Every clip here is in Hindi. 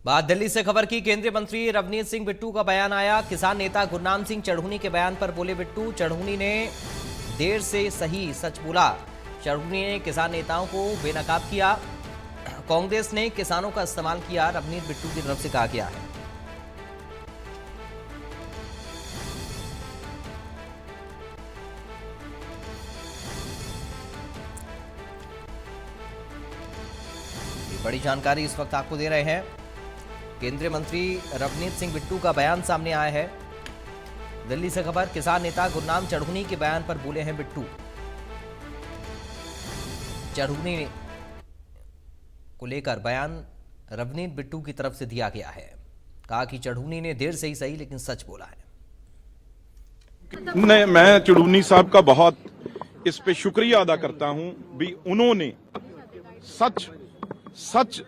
बात दिल्ली से खबर की। केंद्रीय मंत्री रवनीत सिंह बिट्टू का बयान आया। किसान नेता गुरनाम सिंह चढ़ूनी के बयान पर बोले बिट्टू। चढ़ूनी ने देर से सही सच बोला। चढ़ूनी ने किसान नेताओं को बेनकाब किया। कांग्रेस ने किसानों का इस्तेमाल किया, रवनीत बिट्टू की तरफ से कहा गया है। बड़ी जानकारी इस वक्त आपको दे रहे हैं। केंद्रीय मंत्री रवनीत सिंह बिट्टू का बयान सामने आया है। दिल्ली से खबर। किसान नेता गुरनाम चढ़ूनी के बयान पर बोले हैं बिट्टू। चढ़ूनी को लेकर बयान रवनीत बिट्टू की तरफ से दिया गया है। कहा कि चढ़ूनी ने देर से ही सही लेकिन सच बोला है। नहीं, मैं चढ़ूनी साहब का बहुत इस पे शुक्रिया अदा करता हूं भी उन्होंने सच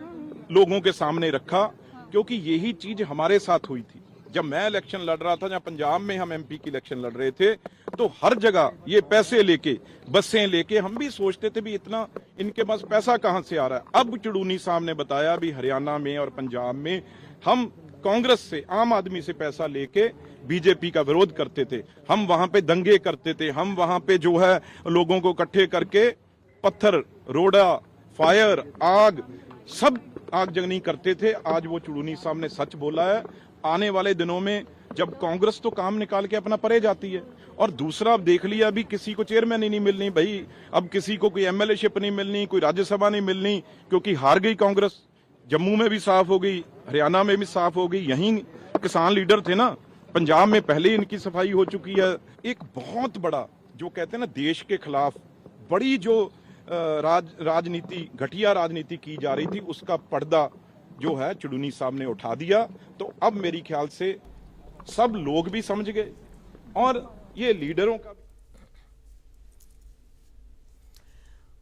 लोगों के सामने रखा, क्योंकि यही चीज हमारे साथ हुई थी। जब मैं इलेक्शन लड़ रहा था, जब पंजाब में हम एमपी की इलेक्शन लड़ रहे थे, तो हर जगह ये पैसे लेके, बसें लेके, हम भी सोचते थे भी इतना इनके पास पैसा कहां से आ रहा है। अब चढ़ूनी साहब ने बताया भी हरियाणा में और पंजाब में हम कांग्रेस से, आम आदमी से पैसा लेके बीजेपी का विरोध करते थे। हम वहां पे दंगे करते थे, हम वहां पे जो है लोगों को इकट्ठे करके पत्थर, रोड़ा, फायर, आग, सब आगजनी करते थे। आज वो चढ़ूनी साहब ने सच बोला है। आने वाले दिनों में जब कांग्रेस तो काम निकाल के अपना परे जाती है, और दूसरा अब देख लिया अभी किसी को चेयरमैन ही नहीं मिलनी भाई, अब किसी को कोई एमएलए शिप नहीं मिलनी, कोई राज्यसभा नहीं मिलनी, क्योंकि हार गई कांग्रेस। जम्मू में भी साफ हो गई, हरियाणा में भी साफ हो गई, यही किसान लीडर थे ना। पंजाब में पहले ही इनकी सफाई हो चुकी है। एक बहुत बड़ा जो कहते हैं ना देश के खिलाफ बड़ी जो राजनीति, घटिया राजनीति की जा रही थी, उसका पर्दा जो है चढ़ूनी साहब ने उठा दिया। तो अब मेरी ख्याल से सब लोग भी समझ गए और ये लीडरों का।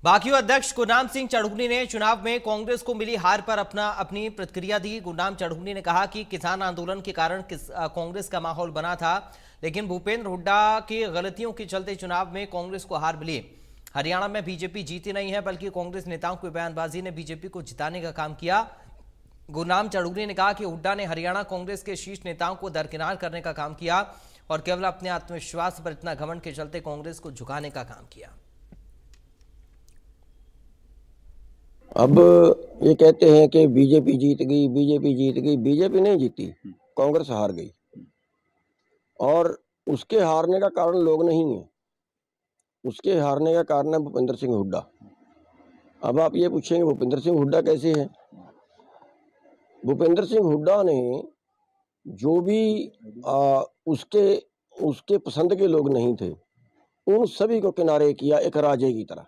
बाकियों अध्यक्ष गुरनाम सिंह चढ़ूनी ने चुनाव में कांग्रेस को मिली हार पर अपनी प्रतिक्रिया दी। गुरनाम चढ़ूनी ने कहा कि किसान आंदोलन के कारण कांग्रेस का माहौल बना था, लेकिन भूपेंद्र हुड्डा की गलतियों के चलते चुनाव में कांग्रेस को हार मिली। हरियाणा में बीजेपी जीती नहीं है, बल्कि कांग्रेस नेताओं की बयानबाजी ने बीजेपी को जिताने का काम किया। गुरनाम चढ़ूनी ने कहा कि हुड्डा ने हरियाणा कांग्रेस के शीर्ष नेताओं को दरकिनार करने का काम किया और केवल अपने आत्मविश्वास पर इतना घमंड के चलते कांग्रेस को झुकाने का काम किया। अब ये कहते हैं कि बीजेपी जीत गई, बीजेपी जीत गई। बीजेपी नहीं जीती, कांग्रेस हार गई, और उसके हारने का कारण लोग नहीं है, उसके हारने का कारण है भूपेंद्र सिंह हुड्डा। अब आप ये पूछेंगे भूपेंद्र सिंह हुड्डा कैसे है? भूपेंद्र सिंह हुड्डा ने जो भी उसके पसंद के लोग नहीं थे, उन सभी को किनारे किया एक राजे की तरह।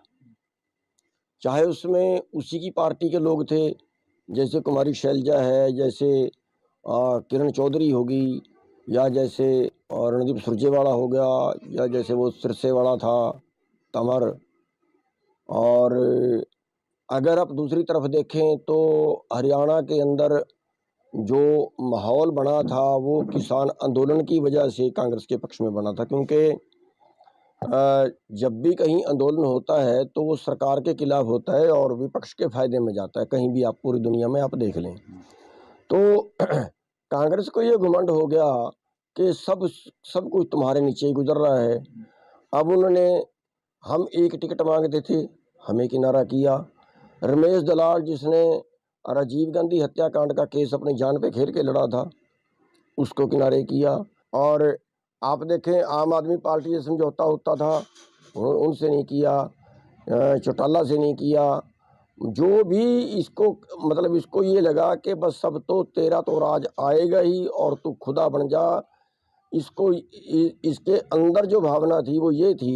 चाहे उसमें उसी की पार्टी के लोग थे, जैसे कुमारी शैलजा है, जैसे किरण चौधरी होगी, या जैसे रणदीप सुरजेवाला हो गया, या जैसे वो सिरसे वाला था तंवर। और अगर आप दूसरी तरफ देखें तो हरियाणा के अंदर जो माहौल बना था वो किसान आंदोलन की वजह से कांग्रेस के पक्ष में बना था, क्योंकि जब भी कहीं आंदोलन होता है तो वो सरकार के खिलाफ होता है और विपक्ष के फायदे में जाता है। कहीं भी आप पूरी दुनिया में आप देख लें तो कांग्रेस को ये घमंड हो गया कि सब कुछ तुम्हारे नीचे ही गुजर रहा है। अब उन्होंने, हम एक टिकट मांगते थे, हमें किनारा किया। रमेश दलाल जिसने राजीव गांधी हत्याकांड का केस अपनी जान पे खेल के लड़ा था, उसको किनारे किया। और आप देखें आम आदमी पार्टी से समझौता होता था, उनसे नहीं किया, चौटाला से नहीं किया। जो भी इसको मतलब इसको ये लगा कि बस सब तो तेरा तो राज आएगा ही और तू खुदा बन जा। इसको इसके अंदर जो भावना थी वो ये थी